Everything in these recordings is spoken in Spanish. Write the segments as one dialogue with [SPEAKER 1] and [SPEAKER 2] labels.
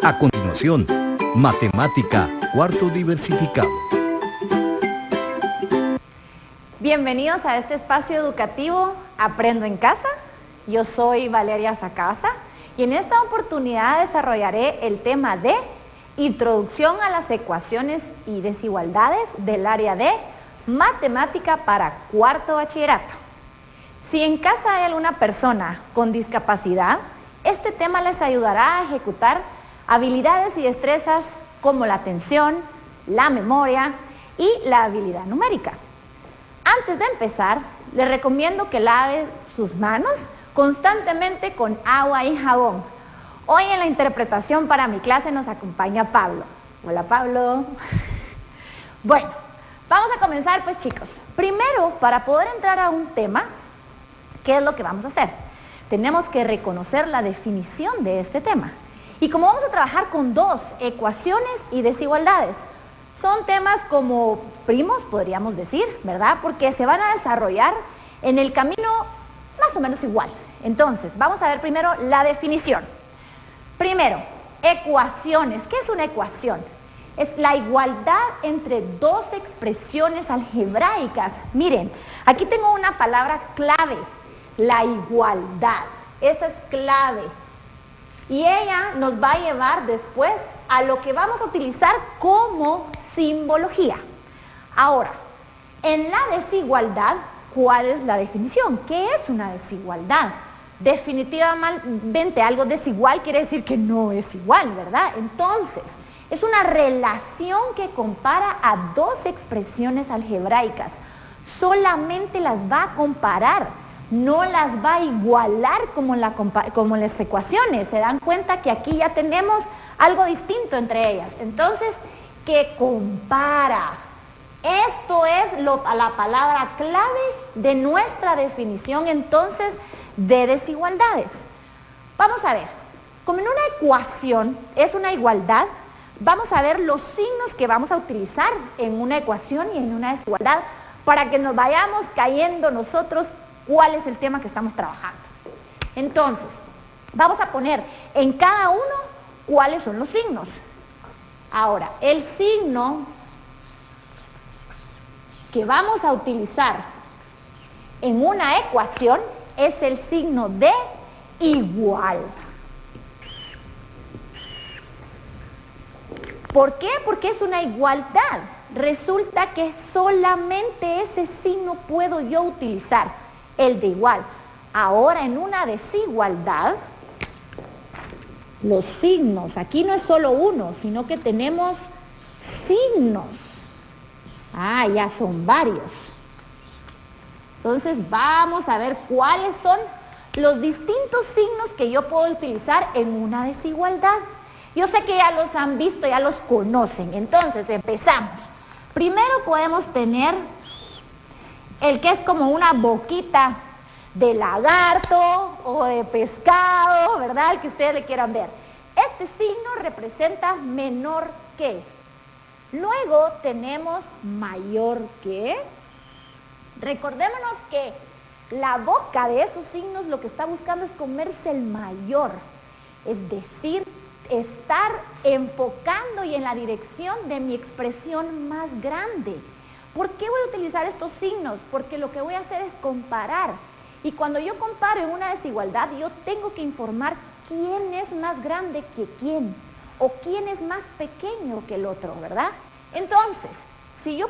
[SPEAKER 1] A continuación, Matemática, cuarto diversificado.
[SPEAKER 2] Bienvenidos a este espacio educativo Aprendo en Casa. Yo soy Valeria Sacasa y en esta oportunidad desarrollaré el tema de Introducción a las ecuaciones y desigualdades del área de Matemática para cuarto bachillerato. Si en casa hay alguna persona con discapacidad, este tema les ayudará a ejecutar habilidades y destrezas como la atención, la memoria y la habilidad numérica. Antes de empezar, les recomiendo que lave sus manos constantemente con agua y jabón. Hoy en la interpretación para mi clase nos acompaña Pablo. Hola Pablo. Bueno, vamos a comenzar pues chicos. Primero, para poder entrar a un tema, ¿qué es lo que vamos a hacer? Tenemos que reconocer la definición de este tema. Y como vamos a trabajar con dos ecuaciones y desigualdades, son temas como primos, podríamos decir, ¿verdad? Porque se van a desarrollar en el camino más o menos igual. Entonces, vamos a ver primero la definición. Primero, ecuaciones. ¿Qué es una ecuación? Es la igualdad entre dos expresiones algebraicas. Miren, aquí tengo una palabra clave, la igualdad. Esa es clave. Y ella nos va a llevar después a lo que vamos a utilizar como simbología. Ahora, en la desigualdad, ¿cuál es la definición? ¿Qué es una desigualdad? Definitivamente algo desigual quiere decir que no es igual, ¿verdad? Entonces, es una relación que compara a dos expresiones algebraicas. Solamente las va a comparar, no las va a igualar como en las ecuaciones. Se dan cuenta que aquí ya tenemos algo distinto entre ellas. Entonces, que compara. Esto es la palabra clave de nuestra definición entonces de desigualdades. Vamos a ver, como en una ecuación es una igualdad, vamos a ver los signos que vamos a utilizar en una ecuación y en una desigualdad para que nos vayamos cayendo nosotros cuál es el tema que estamos trabajando. Entonces, vamos a poner en cada uno cuáles son los signos. Ahora, el signo que vamos a utilizar en una ecuación es el signo de igual. ¿Por qué? Porque es una igualdad. Resulta que solamente ese signo puedo yo utilizar, el de igual. Ahora en una desigualdad, los signos, aquí no es solo uno, sino que tenemos signos. Ah, ya son varios. Entonces vamos a ver cuáles son los distintos signos que yo puedo utilizar en una desigualdad. Yo sé que ya los han visto, ya los conocen. Entonces empezamos. Primero podemos tener el que es como una boquita de lagarto o de pescado, ¿verdad? El que ustedes le quieran ver. Este signo representa menor que. Luego tenemos mayor que. Recordémonos que la boca de esos signos lo que está buscando es comerse el mayor. Es decir, estar enfocando y en la dirección de mi expresión más grande. ¿Por qué voy a utilizar estos signos? Porque lo que voy a hacer es comparar. Y cuando yo comparo en una desigualdad, yo tengo que informar quién es más grande que quién, o quién es más pequeño que el otro, ¿verdad? Entonces, si yo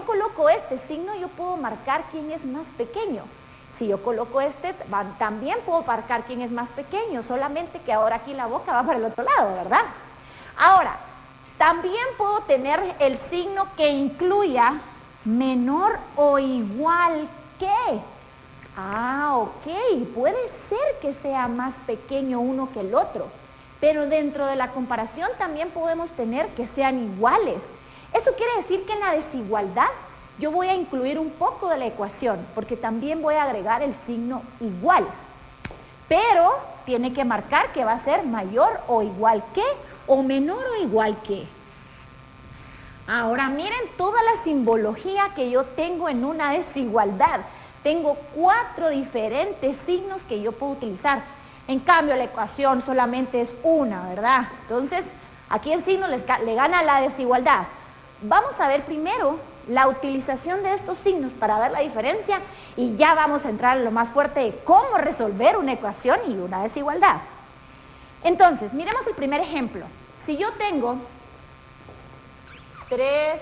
[SPEAKER 2] coloco este signo, yo puedo marcar quién es más pequeño. Si yo coloco este, también puedo marcar quién es más pequeño, solamente que ahora aquí la boca va para el otro lado, ¿verdad? Ahora, también puedo tener el signo que incluya menor o igual que. Ah, ok, puede ser que sea más pequeño uno que el otro, pero dentro de la comparación también podemos tener que sean iguales. Eso quiere decir que en la desigualdad yo voy a incluir un poco de la ecuación, porque también voy a agregar el signo igual, pero tiene que marcar que va a ser mayor o igual que, o menor o igual que. Ahora miren toda la simbología que yo tengo en una desigualdad. Tengo 4 diferentes signos que yo puedo utilizar. En cambio, la ecuación solamente es una, ¿verdad? Entonces, aquí el signo le gana la desigualdad. Vamos a ver primero la utilización de estos signos para ver la diferencia y ya vamos a entrar en lo más fuerte de cómo resolver una ecuación y una desigualdad. Entonces, miremos el primer ejemplo. Si yo tengo 3x,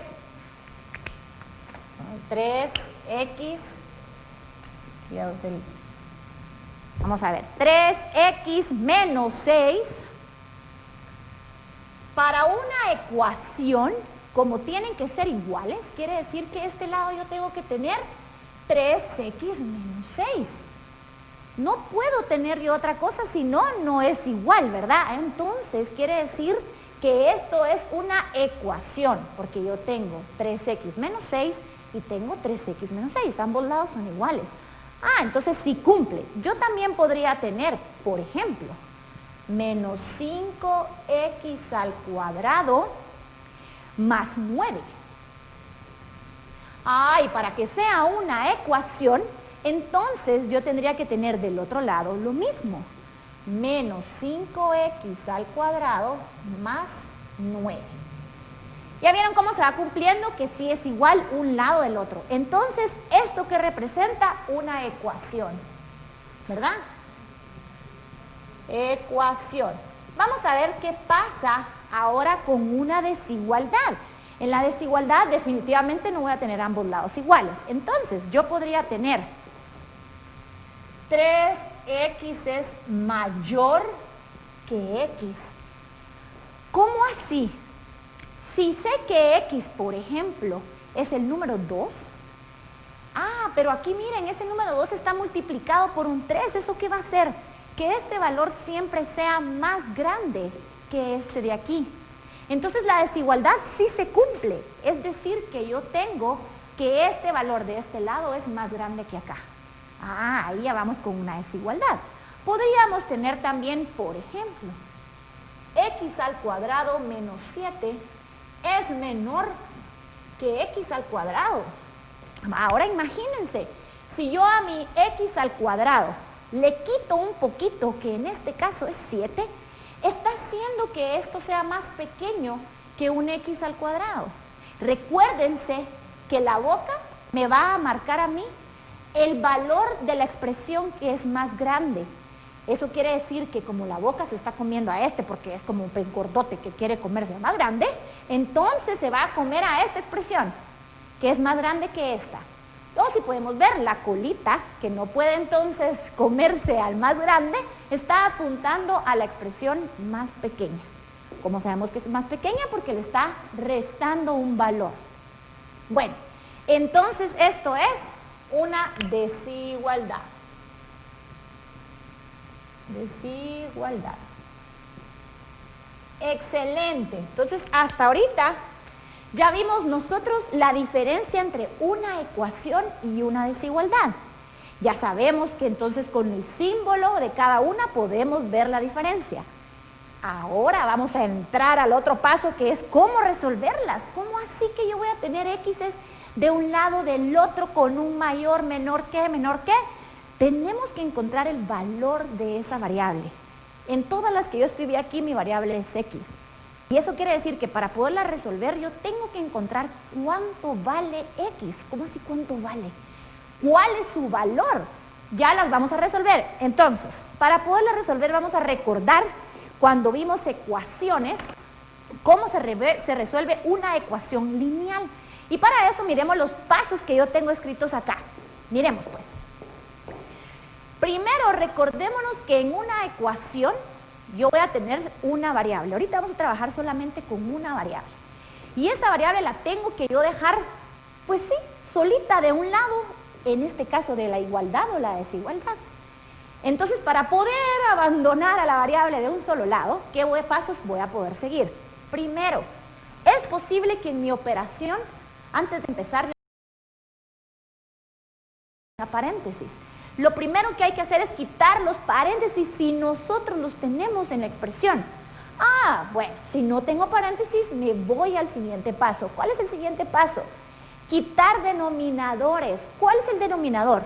[SPEAKER 2] vamos a ver, 3x menos 6, para una ecuación, como tienen que ser iguales, quiere decir que este lado yo tengo que tener 3x menos 6. No puedo tener yo otra cosa, si no, no es igual, ¿verdad? Entonces, quiere decir que esto es una ecuación, porque yo tengo 3x menos 6 y tengo 3x menos 6, ambos lados son iguales. Entonces sí cumple. Yo también podría tener, por ejemplo, menos 5x al cuadrado más 9. Y para que sea una ecuación, entonces yo tendría que tener del otro lado lo mismo. Menos 5x al cuadrado más 9. ¿Ya vieron cómo se va cumpliendo? Que sí es igual un lado del otro. Entonces, ¿esto qué representa? Una ecuación, ¿verdad? Ecuación. Vamos a ver qué pasa ahora con una desigualdad. En la desigualdad definitivamente no voy a tener ambos lados iguales. Entonces, yo podría tener 3x es mayor que x. ¿Cómo así? Si sé que x, por ejemplo, es el número 2, pero aquí miren, ese número 2 está multiplicado por un 3, ¿eso qué va a hacer? Que este valor siempre sea más grande que este de aquí. Entonces la desigualdad sí se cumple, es decir, que yo tengo que este valor de este lado es más grande que acá. Ahí ya vamos con una desigualdad. Podríamos tener también, por ejemplo, x al cuadrado menos 7 es menor que x al cuadrado. Ahora imagínense, si yo a mi x al cuadrado le quito un poquito, que en este caso es 7, está haciendo que esto sea más pequeño que un x al cuadrado. Recuérdense que la boca me va a marcar a mí el valor de la expresión que es más grande. Eso quiere decir que como la boca se está comiendo a este, porque es como un pez gordote que quiere comerse a más grande, entonces se va a comer a esta expresión, que es más grande que esta. O si podemos ver, la colita, que no puede entonces comerse al más grande, está apuntando a la expresión más pequeña. ¿Cómo sabemos que es más pequeña? Porque le está restando un valor. Bueno, entonces esto es una desigualdad. Desigualdad. Excelente. Entonces, hasta ahorita ya vimos nosotros la diferencia entre una ecuación y una desigualdad. Ya sabemos que entonces con el símbolo de cada una podemos ver la diferencia. Ahora vamos a entrar al otro paso, que es cómo resolverlas. ¿Cómo así que yo voy a tener x de un lado del otro con un mayor, menor que, menor que? Tenemos que encontrar el valor de esa variable. En todas las que yo escribí aquí, mi variable es x. Y eso quiere decir que para poderla resolver, yo tengo que encontrar cuánto vale x. ¿Cómo así cuánto vale? ¿Cuál es su valor? Ya las vamos a resolver. Entonces, para poderla resolver, vamos a recordar cuando vimos ecuaciones, cómo se resuelve una ecuación lineal. Y para eso, miremos los pasos que yo tengo escritos acá. Miremos pues. Primero, recordémonos que en una ecuación yo voy a tener una variable. Ahorita vamos a trabajar solamente con una variable. Y esta variable la tengo que yo dejar, pues sí, solita de un lado, en este caso de la igualdad o la desigualdad. Entonces, para poder abandonar a la variable de un solo lado, ¿qué pasos voy a poder seguir? Primero, es posible que en mi operación, antes de empezar, una paréntesis. Lo primero que hay que hacer es quitar los paréntesis si nosotros los tenemos en la expresión. Bueno, si no tengo paréntesis, me voy al siguiente paso. ¿Cuál es el siguiente paso? Quitar denominadores. ¿Cuál es el denominador?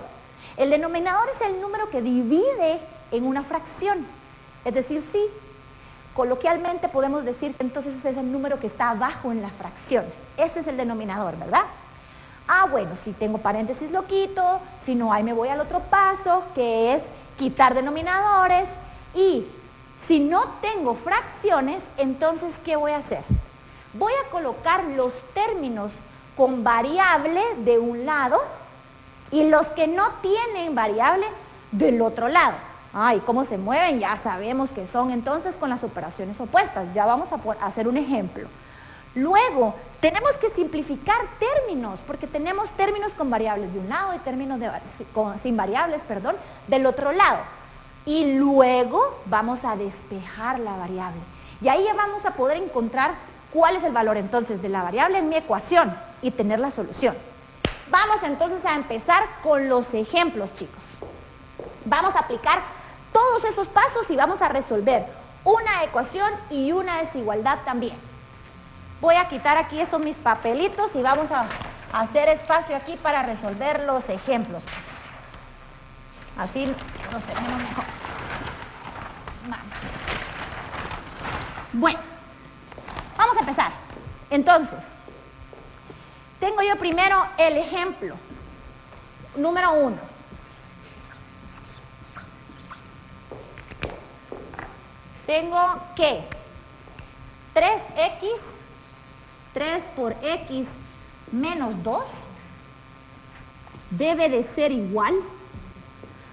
[SPEAKER 2] El denominador es el número que divide en una fracción. Es decir, sí, coloquialmente podemos decir que entonces ese es el número que está abajo en la fracción. Este es el denominador, ¿verdad? Ah, bueno, si tengo paréntesis lo quito, si no hay me voy al otro paso, que es quitar denominadores, y si no tengo fracciones, entonces ¿qué voy a hacer? Voy a colocar los términos con variable de un lado y los que no tienen variable del otro lado. Ah, ¿y cómo se mueven? Ya sabemos que son entonces con las operaciones opuestas. Ya vamos a hacer un ejemplo. Luego, tenemos que simplificar términos, porque tenemos términos con variables de un lado y términos sin variables, perdón, del otro lado. Y luego vamos a despejar la variable. Y ahí ya vamos a poder encontrar cuál es el valor entonces de la variable en mi ecuación y tener la solución. Vamos entonces a empezar con los ejemplos, chicos. Vamos a aplicar todos esos pasos y vamos a resolver una ecuación y una desigualdad también. Voy a quitar aquí estos mis papelitos y vamos a hacer espacio aquí para resolver los ejemplos. Así nos tenemos mejor. Bueno, vamos a empezar. Entonces, tengo yo primero el ejemplo. Número 1. Tengo que 3x, 3 por x menos 2, debe de ser igual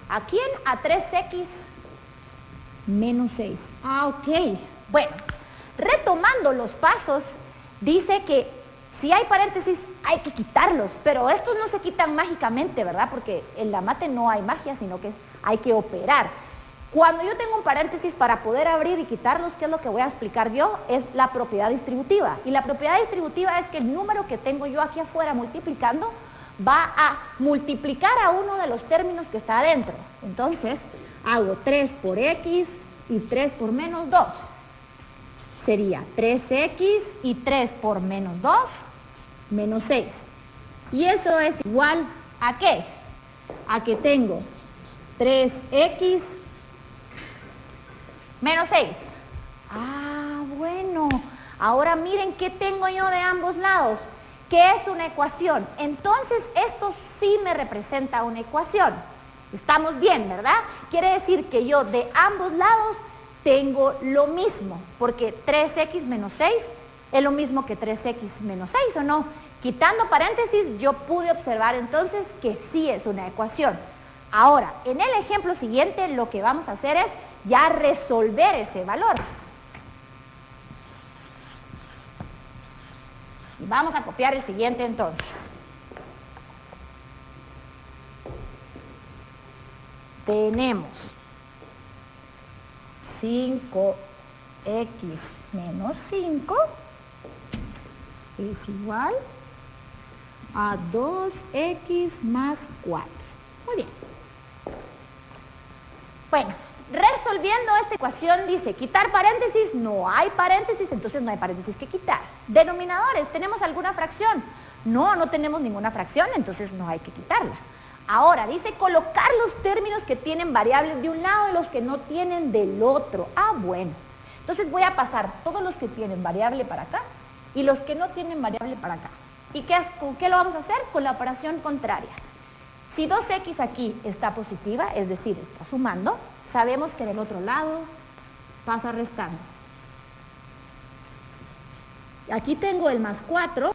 [SPEAKER 2] ¿a quién? A 3x menos 6. Ah, ok. Bueno, retomando los pasos, dice que si hay paréntesis hay que quitarlos, pero estos no se quitan mágicamente, ¿verdad? Porque en la mate no hay magia, sino que hay que operar. Cuando yo tengo un paréntesis para poder abrir y quitarlos, ¿qué es lo que voy a explicar yo? Es la propiedad distributiva. Y la propiedad distributiva es que el número que tengo yo aquí afuera multiplicando va a multiplicar a uno de los términos que está adentro. Entonces, hago 3 por x y 3 por menos 2. Sería 3x y 3 por menos 2, menos 6. Y eso es igual ¿a qué? A que tengo 3x menos 6. Ah, bueno. Ahora miren qué tengo yo de ambos lados. ¿Qué es una ecuación? Entonces esto sí me representa una ecuación. Estamos bien, ¿verdad? Quiere decir que yo de ambos lados tengo lo mismo, porque 3x menos 6 es lo mismo que 3x menos 6, ¿o no? Quitando paréntesis, yo pude observar entonces que sí es una ecuación. Ahora, en el ejemplo siguiente, lo que vamos a hacer es ya resolver ese valor. Y vamos a copiar el siguiente entonces. Tenemos 5x menos 5 es igual a 2x más 4. Muy bien. Bueno, resolviendo esta ecuación dice, quitar paréntesis, no hay paréntesis, entonces no hay paréntesis que quitar. Denominadores, ¿tenemos alguna fracción? No, no tenemos ninguna fracción, entonces no hay que quitarla. Ahora, dice colocar los términos que tienen variables de un lado y los que no tienen del otro. Ah, bueno. Entonces voy a pasar todos los que tienen variable para acá y los que no tienen variable para acá. ¿Y con qué lo vamos a hacer? Con la operación contraria. Si 2x aquí está positiva, es decir, está sumando, sabemos que del otro lado pasa restando. Aquí tengo el más 4,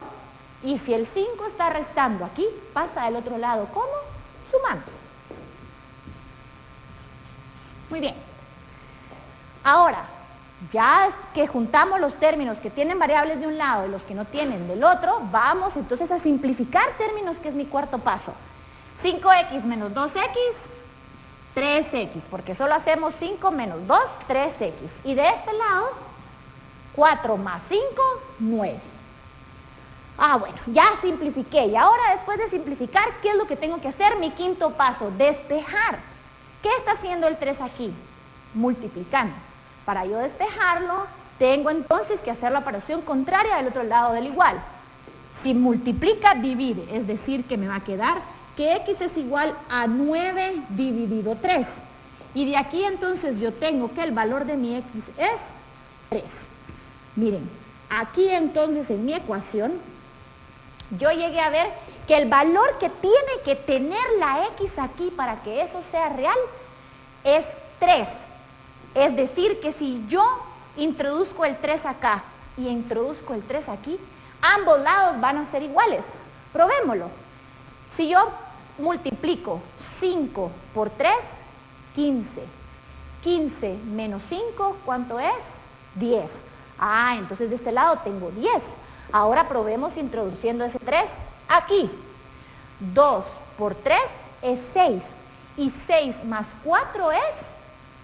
[SPEAKER 2] y si el 5 está restando aquí, pasa del otro lado, ¿cómo? Sumando. Muy bien. Ahora, ya que juntamos los términos que tienen variables de un lado y los que no tienen del otro, vamos entonces a simplificar términos, que es mi cuarto paso. 5x menos 2x, 3x, porque solo hacemos 5 menos 2, 3x. Y de este lado, 4 más 5, 9. Ah, bueno, ya simplifiqué. Y ahora, después de simplificar, ¿qué es lo que tengo que hacer? Mi quinto paso, despejar. ¿Qué está haciendo el 3 aquí? Multiplicando. Para yo despejarlo, tengo entonces que hacer la operación contraria del otro lado del igual. Si multiplica, divide. Es decir, que me va a quedar que x es igual a 9 dividido 3. Y de aquí entonces yo tengo que el valor de mi x es 3. Miren, aquí entonces en mi ecuación, yo llegué a ver que el valor que tiene que tener la x aquí para que eso sea real es 3. Es decir, que si yo introduzco el 3 acá y introduzco el 3 aquí, ambos lados van a ser iguales. Probémoslo. Si yo multiplico 5 por 3, 15. 15 menos 5, ¿cuánto es? 10. Ah, entonces de este lado tengo 10. Ahora probemos introduciendo ese 3 aquí. 2 por 3 es 6. Y 6 más 4 es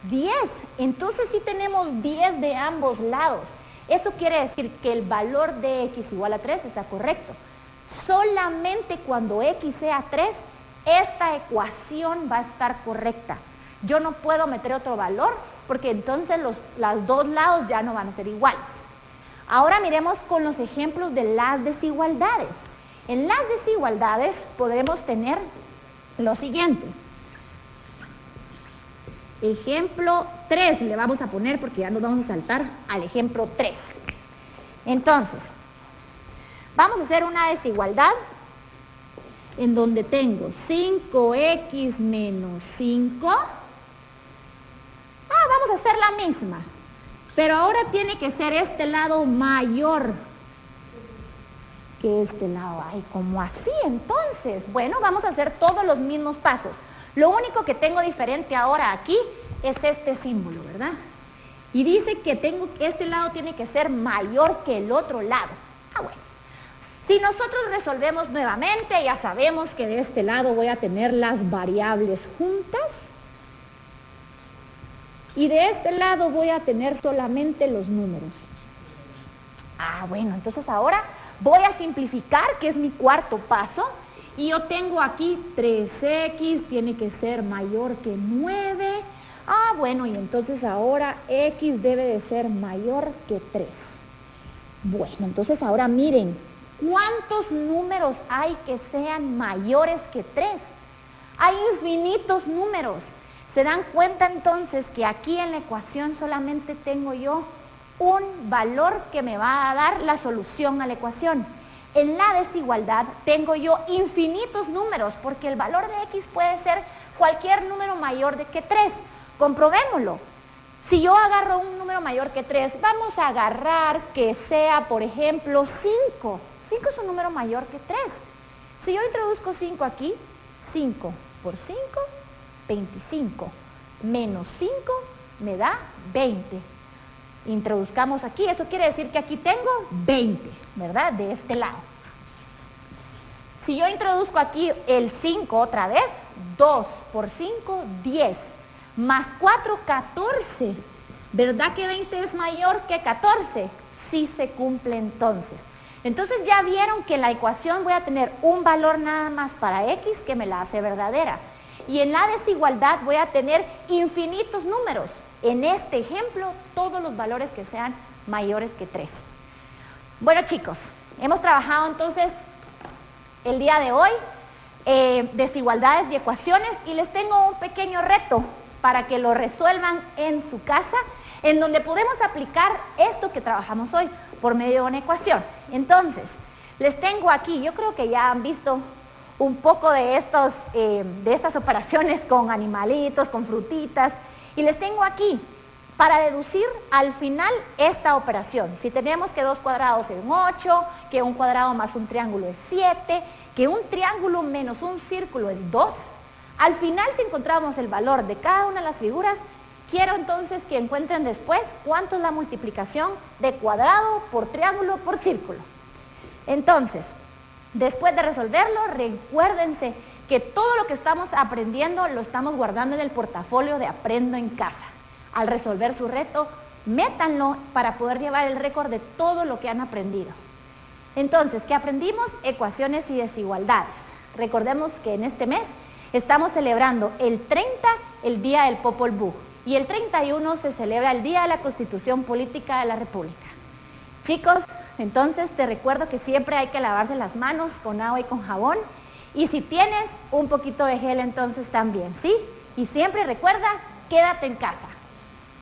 [SPEAKER 2] 10. Entonces sí tenemos 10 de ambos lados. Eso quiere decir que el valor de x igual a 3 está correcto. Solamente cuando x sea 3, esta ecuación va a estar correcta. Yo no puedo meter otro valor porque entonces los dos lados ya no van a ser iguales. Ahora miremos con los ejemplos de las desigualdades. En las desigualdades podemos tener lo siguiente. Ejemplo 3 le vamos a poner porque ya nos vamos a saltar al ejemplo 3. Entonces, vamos a hacer una desigualdad en donde tengo 5x menos 5. Vamos a hacer la misma, pero ahora tiene que ser este lado mayor que este lado. Ay, ¿cómo así entonces? Bueno, vamos a hacer todos los mismos pasos. Lo único que tengo diferente ahora aquí es este símbolo, ¿verdad? Y dice que este lado tiene que ser mayor que el otro lado. Bueno. Si nosotros resolvemos nuevamente, ya sabemos que de este lado voy a tener las variables juntas. Y de este lado voy a tener solamente los números. Bueno, entonces ahora voy a simplificar, que es mi cuarto paso. Y yo tengo aquí 3x, tiene que ser mayor que 9. Bueno, y entonces ahora x debe de ser mayor que 3. Bueno, entonces ahora miren, ¿cuántos números hay que sean mayores que 3? Hay infinitos números. ¿Se dan cuenta entonces que aquí en la ecuación solamente tengo yo un valor que me va a dar la solución a la ecuación? En la desigualdad tengo yo infinitos números porque el valor de x puede ser cualquier número mayor de que 3. Comprobémoslo. Si yo agarro un número mayor que 3, vamos a agarrar que sea, por ejemplo, 5. 5 es un número mayor que 3. Si yo introduzco 5 aquí, 5 por 5, 25. Menos 5 me da 20. Introduzcamos aquí, eso quiere decir que aquí tengo 20, ¿verdad? De este lado. Si yo introduzco aquí el 5 otra vez, 2 por 5, 10. Más 4, 14. ¿Verdad que 20 es mayor que 14? Sí se cumple entonces. Entonces ya vieron que en la ecuación voy a tener un valor nada más para x que me la hace verdadera. Y en la desigualdad voy a tener infinitos números. En este ejemplo, todos los valores que sean mayores que 3. Bueno chicos, hemos trabajado entonces el día de hoy desigualdades y ecuaciones y les tengo un pequeño reto para que lo resuelvan en su casa, en donde podemos aplicar esto que trabajamos hoy por medio de una ecuación. Entonces, les tengo aquí, yo creo que ya han visto un poco de estas operaciones con animalitos, con frutitas, y les tengo aquí para deducir al final esta operación. Si tenemos que 2 cuadrados es 8, que un cuadrado más un triángulo es 7, que un triángulo menos un círculo es 2, al final si encontramos el valor de cada una de las figuras, quiero entonces que encuentren después cuánto es la multiplicación de cuadrado por triángulo por círculo. Entonces, después de resolverlo, recuérdense que todo lo que estamos aprendiendo lo estamos guardando en el portafolio de Aprendo en Casa. Al resolver su reto, métanlo para poder llevar el récord de todo lo que han aprendido. Entonces, ¿qué aprendimos? Ecuaciones y desigualdades. Recordemos que en este mes estamos celebrando el 30, el Día del Popol Vuh, y el 31 se celebra el Día de la Constitución Política de la República. Chicos, entonces te recuerdo que siempre hay que lavarse las manos con agua y con jabón, y si tienes un poquito de gel entonces también, ¿sí? Y siempre recuerda quédate en casa.